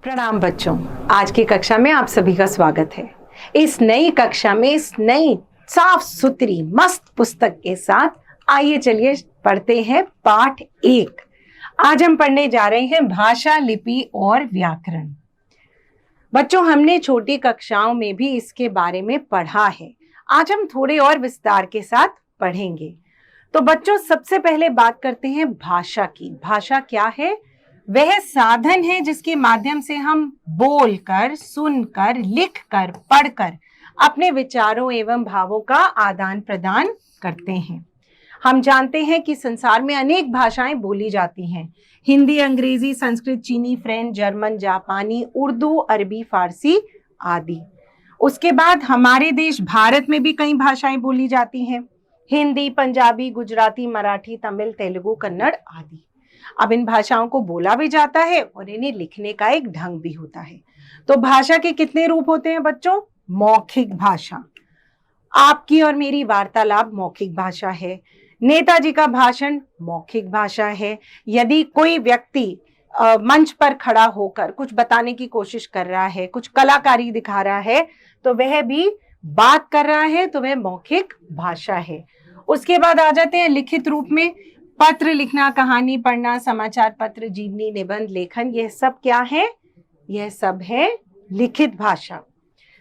प्रणाम बच्चों। आज की कक्षा में आप सभी का स्वागत है। इस नई कक्षा में इस नई साफ सुथरी मस्त पुस्तक के साथ आइए चलिए पढ़ते हैं पाठ 1। आज हम पढ़ने जा रहे हैं भाषा, लिपि और व्याकरण। बच्चों, हमने छोटी कक्षाओं में भी इसके बारे में पढ़ा है। आज हम थोड़े और विस्तार के साथ पढ़ेंगे। तो बच्चों, सबसे पहले बात करते हैं भाषा की। भाषा क्या है? वह साधन है जिसके माध्यम से हम बोलकर, सुनकर, लिखकर, पढ़कर अपने विचारों एवं भावों का आदान प्रदान करते हैं। हम जानते हैं कि संसार में अनेक भाषाएं बोली जाती हैं। हिंदी, अंग्रेजी, संस्कृत, चीनी, फ्रेंच, जर्मन, जापानी, उर्दू, अरबी, फारसी आदि। उसके बाद हमारे देश भारत में भी कई भाषाएं बोली जाती हैं। हिंदी, पंजाबी, गुजराती, मराठी, तमिल, तेलुगु, कन्नड़ आदि। अब इन भाषाओं को बोला भी जाता है और इन्हें लिखने का एक ढंग भी होता है। तो भाषा के कितने रूप होते हैं बच्चों? मौखिक भाषा। आपकी और मेरी वार्तालाप मौखिक भाषा है। नेताजी का भाषण मौखिक भाषा है। यदि कोई व्यक्ति मंच पर खड़ा होकर कुछ बताने की कोशिश कर रहा है, कुछ कलाकारी दिखा रहा है, तो वह भी बात कर रहा है, तो वह मौखिक भाषा है। उसके बाद आ जाते हैं लिखित रूप में। पत्र लिखना, कहानी पढ़ना, समाचार पत्र, जीवनी, निबंध, लेखन, यह सब क्या है? यह सब है लिखित भाषा।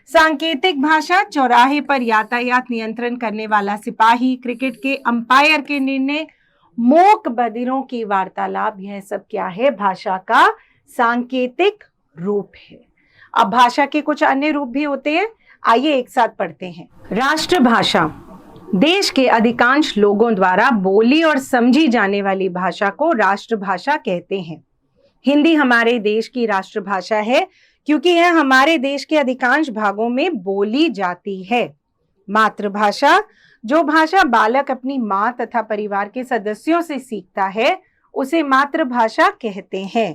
सांकेतिक भाषा, चौराहे पर यातायात नियंत्रण करने वाला सिपाही, क्रिकेट के अंपायर के निर्णय, मूक बधिरों की वार्तालाप, यह सब क्या है? भाषा का सांकेतिक रूप है। अब भाषा के कुछ अन्य रूप भी होते हैं, आइए एक साथ पढ़ते हैं। राष्ट्रभाषा, देश के अधिकांश लोगों द्वारा बोली और समझी जाने वाली भाषा को राष्ट्रभाषा कहते हैं। हिंदी हमारे देश की राष्ट्रभाषा है क्योंकि यह हमारे देश के अधिकांश भागों में बोली जाती है। मातृभाषा, जो भाषा बालक अपनी मां तथा परिवार के सदस्यों से सीखता है, उसे मातृभाषा कहते हैं।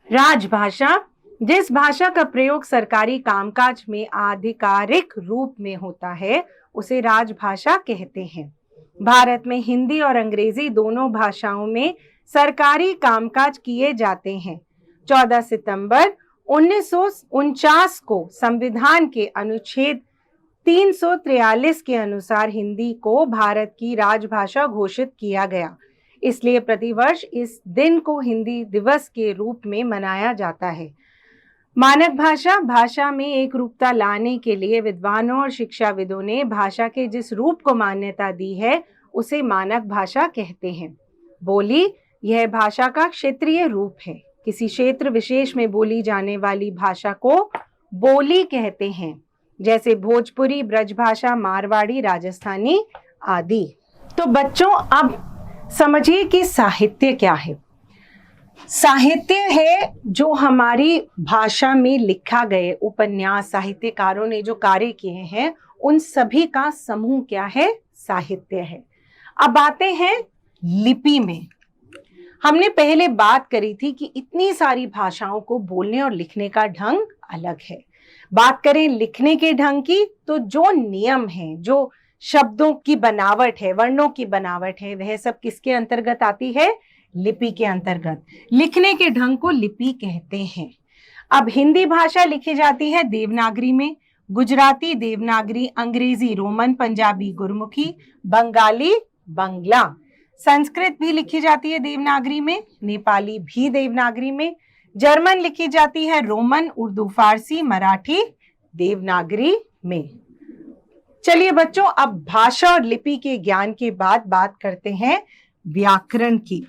राजभाषा, जिस भाषा का प्रयोग सरकारी कामकाज में आधिकारिक रूप में होता है, उसे राजभाषा कहते हैं। भारत में हिंदी और अंग्रेजी दोनों भाषाओं में सरकारी कामकाज किए जाते हैं। 14 सितंबर 1949 को संविधान के अनुच्छेद 343 के अनुसार हिंदी को भारत की राजभाषा घोषित किया गया। इसलिए प्रतिवर्ष इस दिन को हिंदी दिवस के रूप में मनाया जाता है। मानक भाषा, भाषा में एक रूपता लाने के लिए विद्वानों और शिक्षाविदों ने भाषा के जिस रूप को मान्यता दी है, उसे मानक भाषा कहते हैं। बोली, यह भाषा का क्षेत्रीय रूप है। किसी क्षेत्र विशेष में बोली जाने वाली भाषा को बोली कहते हैं, जैसे भोजपुरी, ब्रजभाषा, मारवाड़ी, राजस्थानी आदि। तो बच्चों, अब समझिए कि साहित्य क्या है। साहित्य है जो हमारी भाषा में लिखा गए उपन्यास, साहित्यकारों ने जो कार्य किए हैं, उन सभी का समूह क्या है? साहित्य है। अब आते हैं लिपि में। हमने पहले बात करी थी कि इतनी सारी भाषाओं को बोलने और लिखने का ढंग अलग है। बात करें लिखने के ढंग की, तो जो नियम है, जो शब्दों की बनावट है, वर्णों की बनावट है, वह सब किसके अंतर्गत आती है? लिपि के अंतर्गत। लिखने के ढंग को लिपि कहते हैं। अब हिंदी भाषा लिखी जाती है देवनागरी में, गुजराती देवनागरी, अंग्रेजी रोमन, पंजाबी गुरमुखी, बंगाली बंगला। संस्कृत भी लिखी जाती है देवनागरी में, नेपाली भी देवनागरी में, जर्मन लिखी जाती है रोमन, उर्दू, फारसी, मराठी देवनागरी में। चलिए बच्चों, अब भाषा और लिपि के ज्ञान के बाद बात करते हैं व्याकरण की।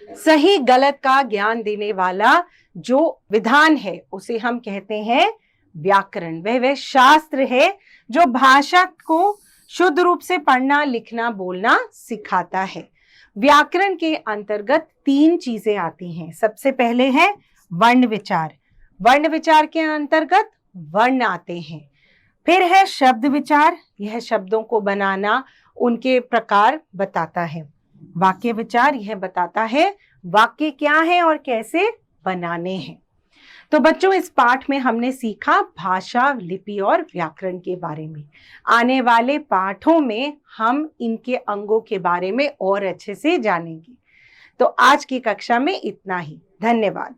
सही गलत का ज्ञान देने वाला जो विधान है, उसे हम कहते हैं व्याकरण। वह शास्त्र है जो भाषा को शुद्ध रूप से पढ़ना, लिखना, बोलना सिखाता है। व्याकरण के अंतर्गत 3 चीजें आती हैं। सबसे पहले है वर्ण विचार। वर्ण विचार के अंतर्गत वर्ण आते हैं। फिर है शब्द विचार, यह शब्दों को बनाना, उनके प्रकार बताता है। वाक्य विचार, यह बताता है वाक्य क्या है और कैसे बनाने हैं। तो बच्चों, इस पाठ में हमने सीखा भाषा, लिपि और व्याकरण के बारे में। आने वाले पाठों में हम इनके अंगों के बारे में और अच्छे से जानेंगे। तो आज की कक्षा में इतना ही। धन्यवाद।